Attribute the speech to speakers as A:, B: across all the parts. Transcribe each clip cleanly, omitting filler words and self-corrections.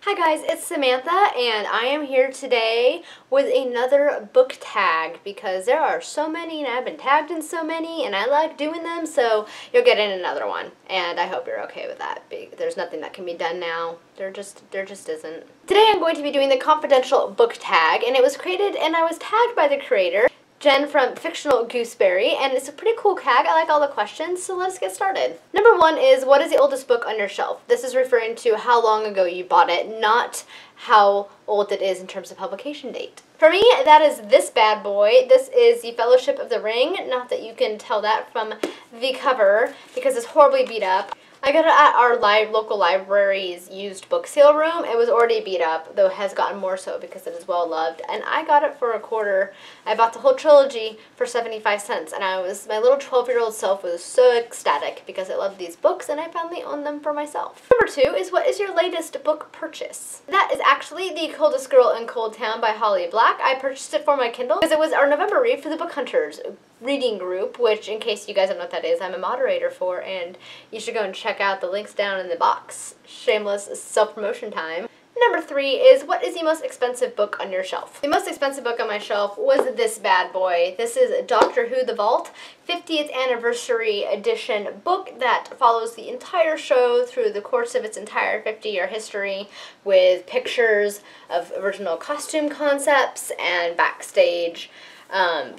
A: Hi guys, it's Samantha and I am here today with another book tag because there are so many and I've been tagged in so many and I like doing them, so you'll get in another one and I hope you're okay with that. There's nothing that can be done now. There just isn't. Today I'm going to be doing the confidential book tag, and it was created and I was tagged by the creator, Jen from Fictional Gooseberry, and it's a pretty cool tag. I like all the questions, so let's get started. Number 1 is, what is the oldest book on your shelf? This is referring to how long ago you bought it, not how old it is in terms of publication date. For me, that is this bad boy. This is the Fellowship of the Ring. Not that you can tell that from the cover because it's horribly beat up. I got it at our local library's used book sale room. It was already beat up, though it has gotten more so because it is well loved. And I got it for $1. I bought the whole trilogy for 75 cents, and my little 12-year-old self was so ecstatic because I love these books and I finally own them for myself. Number 2 is, what is your latest book purchase? That is actually The Coldest Girl in Cold Town by Holly Black. I purchased it for my Kindle because it was our November read for the Book Hunters reading group, which, in case you guys don't know what that is, I'm a moderator for, and you should go and check out the links down in the box. Shameless self-promotion time. Number 3 is, what is the most expensive book on your shelf? The most expensive book on my shelf was this bad boy. This is Doctor Who The Vault, 50th Anniversary Edition book that follows the entire show through the course of its entire 50-year history, with pictures of original costume concepts and backstage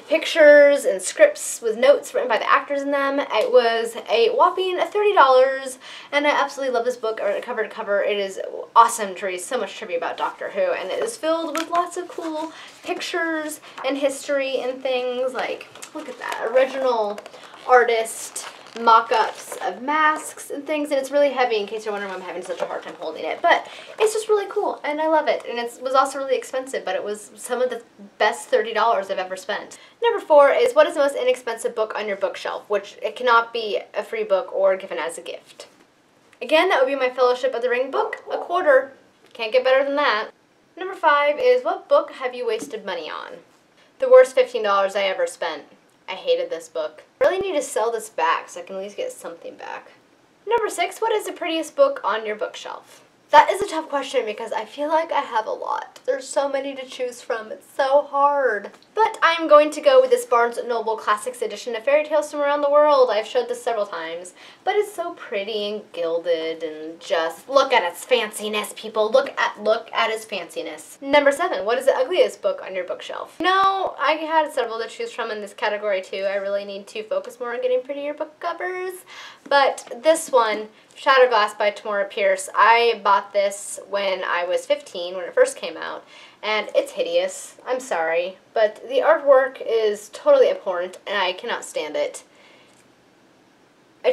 A: pictures and scripts with notes written by the actors in them. It was a whopping $30, and I absolutely love this book cover to cover. It is awesome to read so much trivia about Doctor Who, and it is filled with lots of cool pictures and history and things like, look at that, original artist mock-ups of masks and things, and it's really heavy in case you're wondering why I'm having such a hard time holding it, but it's just really cool and I love it, and it was also really expensive, but it was some of the best $30 I've ever spent. Number 4 is, what is the most inexpensive book on your bookshelf, which it cannot be a free book or given as a gift. Again, that would be my Fellowship of the Ring book, $1. Can't get better than that. Number 5 is, what book have you wasted money on? The worst $15 I ever spent. I hated this book. I really need to sell this back so I can at least get something back. Number 6, what is the prettiest book on your bookshelf? That is a tough question because I feel like I have a lot. There's so many to choose from. It's so hard. But I'm going to go with this Barnes & Noble Classics edition of Fairy Tales from Around the World. I've showed this several times, but it's so pretty and gilded, and just look at its fanciness, people. Look at its fanciness. Number 7, what is the ugliest book on your bookshelf? No, I had several to choose from in this category too. I really need to focus more on getting prettier book covers, but this one, Shatterglass by Tamora Pierce. I bought this when I was 15, when it first came out, and it's hideous. I'm sorry, but the artwork is totally abhorrent, and I cannot stand it. They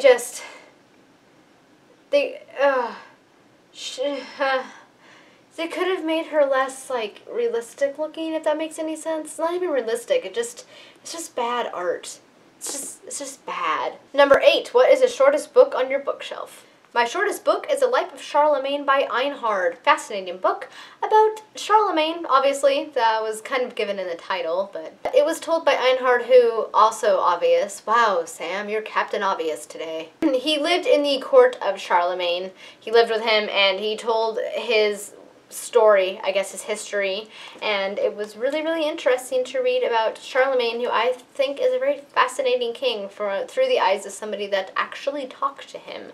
A: could have made her less, like, realistic looking, if that makes any sense. It's not even realistic, it's just bad art. It's just bad. Number 8, what is the shortest book on your bookshelf? My shortest book is A Life of Charlemagne by Einhard. Fascinating book about Charlemagne, obviously. That was kind of given in the title, but it was told by Einhard, who, also obvious. Wow, Sam, you're Captain Obvious today. He lived in the court of Charlemagne. He lived with him, and he told his story, I guess his history, and it was really, really interesting to read about Charlemagne, who I think is a very fascinating king through the eyes of somebody that actually talked to him.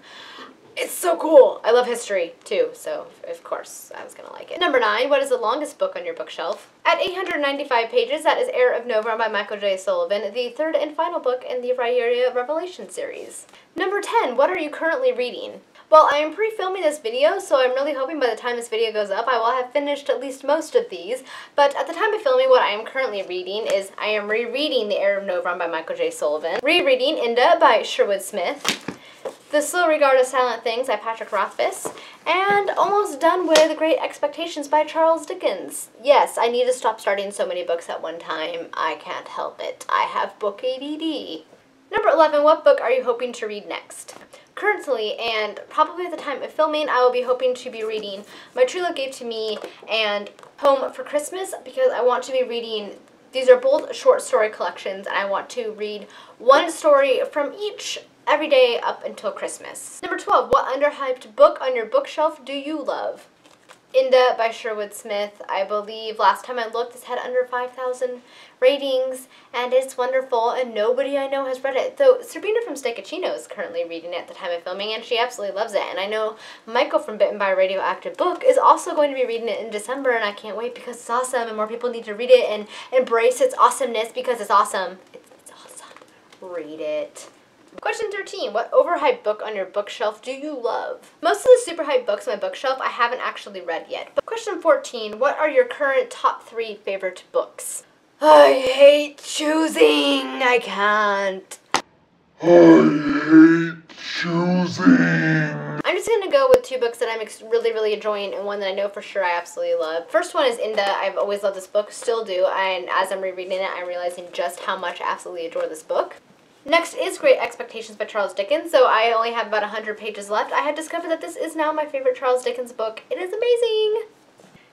A: It's so cool. I love history too, so of course I was gonna like it. Number 9, what is the longest book on your bookshelf? At 895 pages, that is Heir of Novron by Michael J. Sullivan, the third and final book in the Rhaeria Revelation series. Number 10, what are you currently reading? Well, I am pre-filming this video, so I'm really hoping by the time this video goes up, I will have finished at least most of these. But at the time of filming, what I am currently reading is I am rereading The Heir of Novron by Michael J. Sullivan, rereading Inda by Sherwood Smith, The Slow Regard of Silent Things by Patrick Rothfuss, and almost done with Great Expectations by Charles Dickens. Yes, I need to stop starting so many books at one time. I can't help it. I have book ADD. Number 11, what book are you hoping to read next? Currently, and probably at the time of filming, I will be hoping to be reading My True Love Gave to Me and Home for Christmas, because I want to be reading, these are both short story collections, and I want to read one story from each every day up until Christmas. Number 12, what underhyped book on your bookshelf do you love? Inda by Sherwood Smith. I believe last time I looked, this had under 5,000 ratings, and it's wonderful, and nobody I know has read it. Though Sabrina from Steakachino is currently reading it at the time of filming, and she absolutely loves it. And I know Michael from Bitten by a Radioactive Book is also going to be reading it in December, and I can't wait because it's awesome, and more people need to read it and embrace its awesomeness because it's awesome. It's awesome. Read it. Question 13. What overhyped book on your bookshelf do you love? Most of the super hyped books on my bookshelf I haven't actually read yet. But question 14. What are your current top 3 favorite books? I hate choosing. I can't.
B: I hate choosing.
A: I'm just going to go with 2 books that I'm really enjoying and one that I know for sure I absolutely love. First one is Inda. I've always loved this book, still do, and as I'm rereading it, I'm realizing just how much I absolutely adore this book. Next is Great Expectations by Charles Dickens, so I only have about 100 pages left. I have discovered that this is now my favorite Charles Dickens book. It is amazing!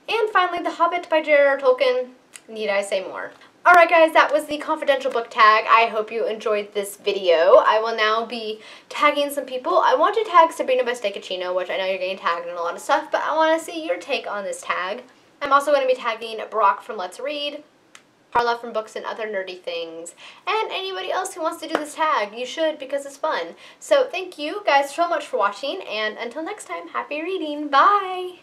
A: And finally, The Hobbit by J.R.R. Tolkien. Need I say more? Alright guys, that was the confidential book tag. I hope you enjoyed this video. I will now be tagging some people. I want to tag Sabrina by Steakachino, which I know you're getting tagged in a lot of stuff, but I want to see your take on this tag. I'm also going to be tagging Brock from Let's Read, Carla from Books and Other Nerdy Things, and anybody else who wants to do this tag. You should, because it's fun. So thank you guys so much for watching, and until next time, happy reading. Bye!